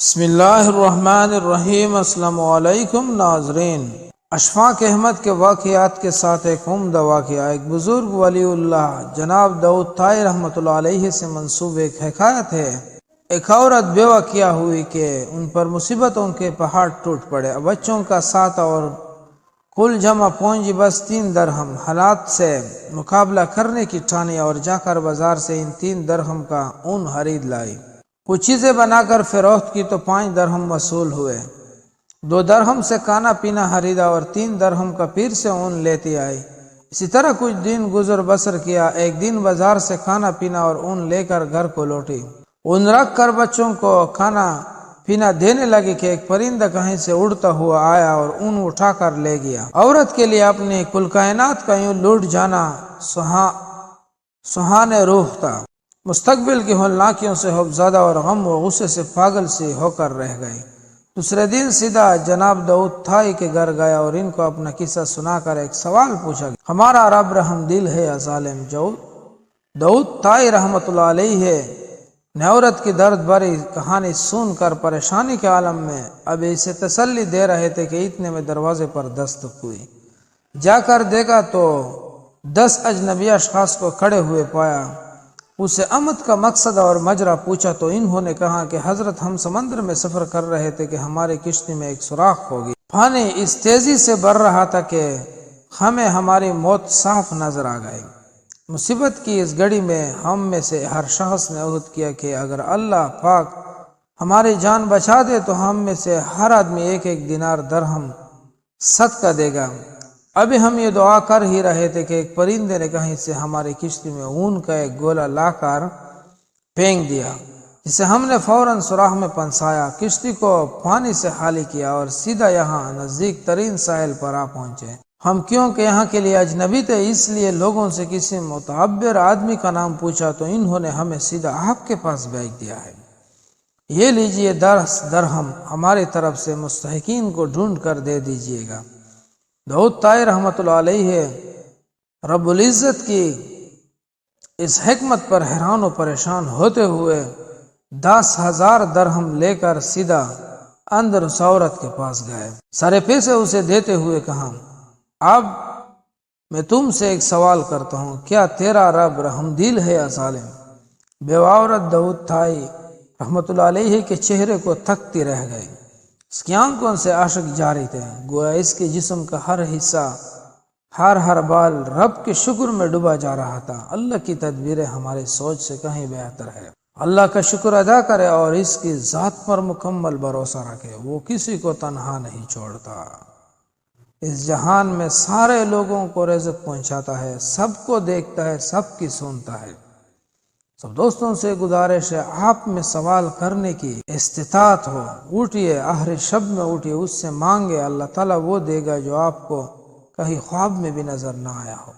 بسم اللہ الرحمن الرحیم۔ السلام علیکم ناظرین، اشفاق احمد کے واقعات کے ساتھ ایک عمدہ واقعہ۔ ایک بزرگ ولی اللہ جناب داؤد طائی رحمۃ اللہ علیہ سے منسوب ایک حکایت ہے۔ ایک عورت بیوہ کیا ہوئی کہ ان پر مصیبتوں کے پہاڑ ٹوٹ پڑے، بچوں کا ساتھ اور کل جمع پونجی بس 3 درہم۔ حالات سے مقابلہ کرنے کی ٹھانی اور جا کر بازار سے ان 3 درہم کا اون خرید لائی۔ کچھ چیزیں بنا کر فروخت کی تو 5 درہم وصول ہوئے۔ 2 درہم سے کھانا پینا خریدا اور 3 درہم کا پیر سے اون لیتی آئی۔ اسی طرح کچھ دن گزر بسر کیا۔ ایک دن بازار سے کھانا پینا اور اون لے کر گھر کو لوٹی۔ اون رکھ کر بچوں کو کھانا پینا دینے لگی کہ ایک پرندہ کہیں سے اڑتا ہوا آیا اور اون اٹھا کر لے گیا۔ عورت کے لیے اپنی کل کائنات کا یوں لوٹ جانا سہانے روح تھا۔ مستقبل کی ہولناکیوں سے خوفزدہ اور غم و غصے سے پاگل سی ہو کر رہ گئی۔ دوسرے دن سیدھا جناب داؤد طائی کے گھر گیا اور ان کو اپنا قصہ سنا کر ایک سوال پوچھا گیا۔ ہمارا رب رحم دل ہے یا ظالم؟ داؤد طائی رحمۃ اللہ علیہ نے عورت کی درد بھری کہانی سن کر پریشانی کے عالم میں اب اسے تسلی دے رہے تھے کہ اتنے میں دروازے پر دستک ہوئی۔ جا کر دیکھا تو 10 اجنبی اشخاص کو کھڑے ہوئے پایا۔ اسے امد کا مقصد اور مجرا پوچھا تو انہوں نے کہا کہ حضرت ہم سمندر میں سفر کر رہے تھے کہ ہماری کشتی میں ایک سوراخ ہو گئی۔ پانی اس تیزی سے بڑھ رہا تھا کہ ہمیں ہماری موت صاف نظر آ گئی۔ مصیبت کی اس گھڑی میں ہم میں سے ہر شخص نے عہد کیا کہ اگر اللہ پاک ہماری جان بچا دے تو ہم میں سے ہر آدمی 1 دینار درہم صدقہ دے گا۔ ابھی ہم یہ دعا کر ہی رہے تھے کہ ایک پرندے نے کہیں سے ہماری کشتی میں اون کا ایک گولا لا کر پھینک دیا، جسے ہم نے فوراً سوراخ میں پنسایا، کشتی کو پانی سے خالی کیا اور سیدھا یہاں نزدیک ترین ساحل پر آ پہنچے۔ ہم کیونکہ یہاں کے لیے اجنبی تھے اس لیے لوگوں سے کسی معتبر آدمی کا نام پوچھا تو انہوں نے ہمیں سیدھا آپ کے پاس بھیج دیا ہے۔ یہ لیجئے 10 درہم، ہماری طرف سے مستحقین کو ڈھونڈ کر دے دیجئے گا۔ داؤد طائی رحمۃ اللہ علیہ رب العزت کی اس حکمت پر حیران و پریشان ہوتے ہوئے 10,000 درہم لے کر سیدھا اندر اس عورت کے پاس گئے۔ سارے پیسے اسے دیتے ہوئے کہا، اب میں تم سے ایک سوال کرتا ہوں، کیا تیرا رب رحمدل ہے یا ظالم؟ بیوہ عورت داؤد طائی رحمۃ اللہ علیہ کے چہرے کو تکتی رہ گئی۔ اس کی آنکھوں سے اشک جاری تھے، گویا اس کے جسم کا ہر حصہ ہر بال رب کے شکر میں ڈوبا جا رہا تھا۔ اللہ کی تدبیریں ہماری سوچ سے کہیں بہتر ہے۔ اللہ کا شکر ادا کرے اور اس کی ذات پر مکمل بھروسہ رکھے، وہ کسی کو تنہا نہیں چھوڑتا۔ اس جہان میں سارے لوگوں کو رزق پہنچاتا ہے، سب کو دیکھتا ہے، سب کی سنتا ہے۔ سب دوستوں سے گزارش ہے، آپ میں سوال کرنے کی استطاعت ہو، اٹھیے، آخری شب میں اٹھیے، اس سے مانگے، اللہ تعالیٰ وہ دے گا جو آپ کو کہیں خواب میں بھی نظر نہ آیا ہو۔